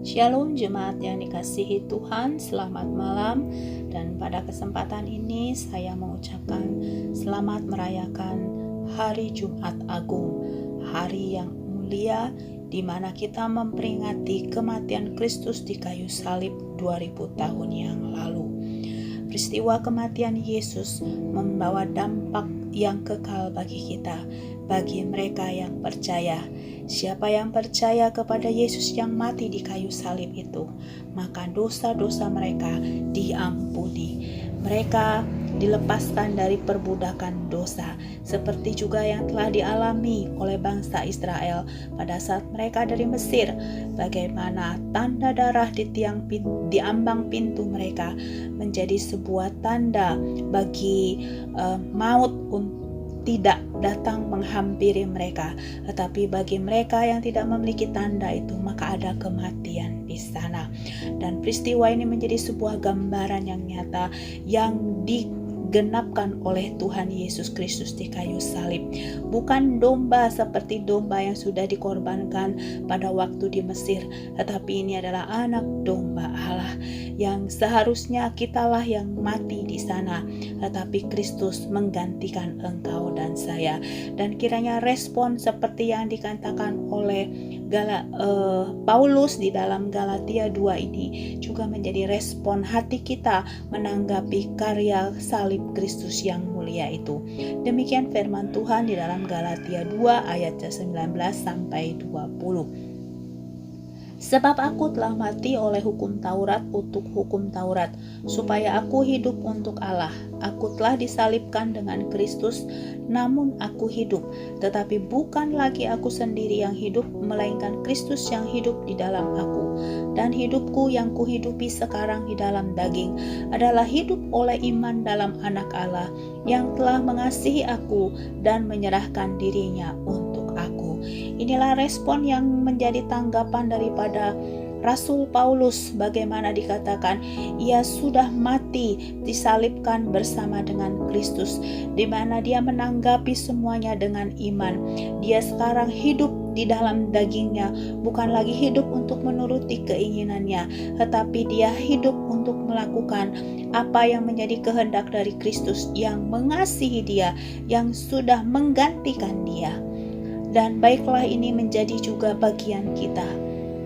Shalom jemaat yang dikasihi Tuhan, selamat malam. Dan pada kesempatan ini saya mengucapkan selamat merayakan Hari Jumat Agung, hari yang mulia di mana kita memperingati kematian Kristus di kayu salib 2000 tahun yang lalu. Peristiwa kematian Yesus membawa dampak yang kekal bagi kita, bagi mereka yang percaya. Siapa yang percaya kepada Yesus yang mati di kayu salib itu, maka dosa-dosa mereka diampuni. Mereka dilepaskan dari perbudakan dosa, seperti juga yang telah dialami oleh bangsa Israel pada saat mereka dari Mesir. Bagaimana tanda darah di ambang pintu mereka menjadi sebuah tanda bagi maut untuk tidak datang menghampiri mereka, tetapi bagi mereka yang tidak memiliki tanda itu, maka ada kematian di sana. Dan peristiwa ini menjadi sebuah gambaran yang nyata yang digenapkan oleh Tuhan Yesus Kristus di kayu salib. Bukan domba seperti domba yang sudah dikorbankan pada waktu di Mesir, tetapi ini adalah anak domba Allah yang seharusnya kitalah yang mati di sana, tetapi Kristus menggantikan engkau dan saya. Dan kiranya respon seperti yang dikatakan oleh Paulus di dalam Galatia 2 ini juga menjadi respon hati kita menanggapi karya salib Kristus yang mulia itu. Demikian firman Tuhan di dalam Galatia 2 ayat 19 sampai 20. Sebab aku telah mati oleh hukum Taurat untuk hukum Taurat, supaya aku hidup untuk Allah. Aku telah disalibkan dengan Kristus, namun aku hidup. Tetapi bukan lagi aku sendiri yang hidup, melainkan Kristus yang hidup di dalam aku. Dan hidupku yang kuhidupi sekarang di dalam daging adalah hidup oleh iman dalam Anak Allah yang telah mengasihi aku dan menyerahkan dirinya untuk aku. Inilah respon yang menjadi tanggapan daripada Rasul Paulus, bagaimana dikatakan ia sudah mati disalibkan bersama dengan Kristus, di mana dia menanggapi semuanya dengan iman. Dia sekarang hidup di dalam dagingnya, bukan lagi hidup untuk menuruti keinginannya, tetapi dia hidup untuk melakukan apa yang menjadi kehendak dari Kristus yang mengasihi dia, yang sudah menggantikan dia. Dan baiklah ini menjadi juga bagian kita.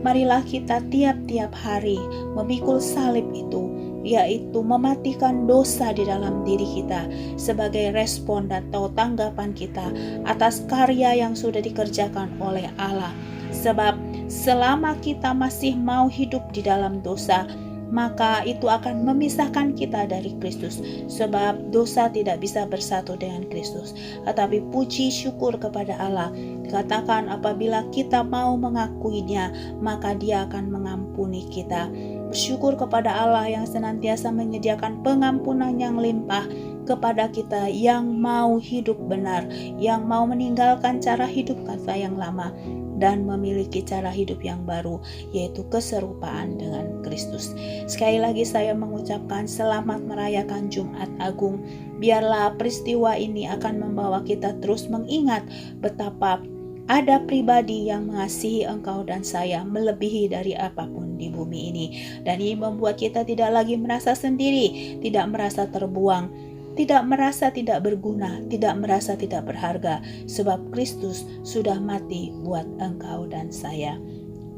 Marilah kita tiap-tiap hari memikul salib itu, yaitu mematikan dosa di dalam diri kita sebagai respon atau tanggapan kita atas karya yang sudah dikerjakan oleh Allah. Sebab selama kita masih mau hidup di dalam dosa, maka itu akan memisahkan kita dari Kristus, sebab dosa tidak bisa bersatu dengan Kristus. Tetapi puji syukur kepada Allah, dikatakan apabila kita mau mengakuinya, maka Dia akan mengampuni kita. Bersyukur kepada Allah yang senantiasa menyediakan pengampunan yang limpah kepada kita yang mau hidup benar, yang mau meninggalkan cara hidup kita yang lama dan memiliki cara hidup yang baru, yaitu keserupaan dengan Kristus. Sekali lagi saya mengucapkan selamat merayakan Jumat Agung. Biarlah peristiwa ini akan membawa kita terus mengingat betapa ada pribadi yang mengasihi engkau dan saya melebihi dari apapun di bumi ini. Dan ini membuat kita tidak lagi merasa sendiri, tidak merasa terbuang, tidak merasa tidak berguna, tidak merasa tidak berharga, sebab Kristus sudah mati buat engkau dan saya.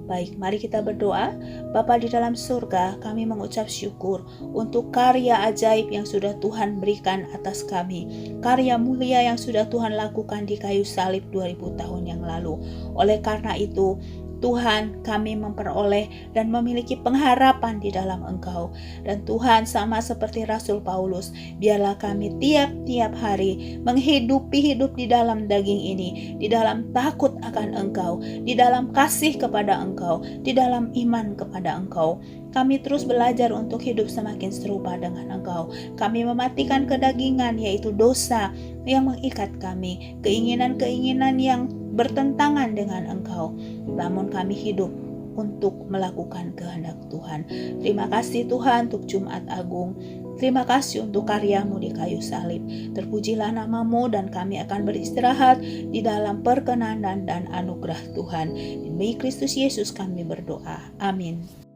Baik, mari kita berdoa. Bapa di dalam surga, kami mengucap syukur untuk karya ajaib yang sudah Tuhan berikan atas kami, karya mulia yang sudah Tuhan lakukan di kayu salib 2000 tahun yang lalu. Oleh karena itu, Tuhan, kami memperoleh dan memiliki pengharapan di dalam Engkau. Dan Tuhan, sama seperti Rasul Paulus, biarlah kami tiap-tiap hari menghidupi hidup di dalam daging ini, di dalam takut akan Engkau, di dalam kasih kepada Engkau, di dalam iman kepada Engkau. Kami terus belajar untuk hidup semakin serupa dengan Engkau. Kami mematikan kedagingan, yaitu dosa yang mengikat kami, keinginan-keinginan yang bertentangan dengan Engkau. Namun kami hidup untuk melakukan kehendak Tuhan. Terima kasih Tuhan untuk Jumat Agung. Terima kasih untuk karya-Mu di kayu salib. Terpujilah nama-Mu dan kami akan beristirahat di dalam perkenanan dan anugerah Tuhan. Demi Kristus Yesus kami berdoa. Amin.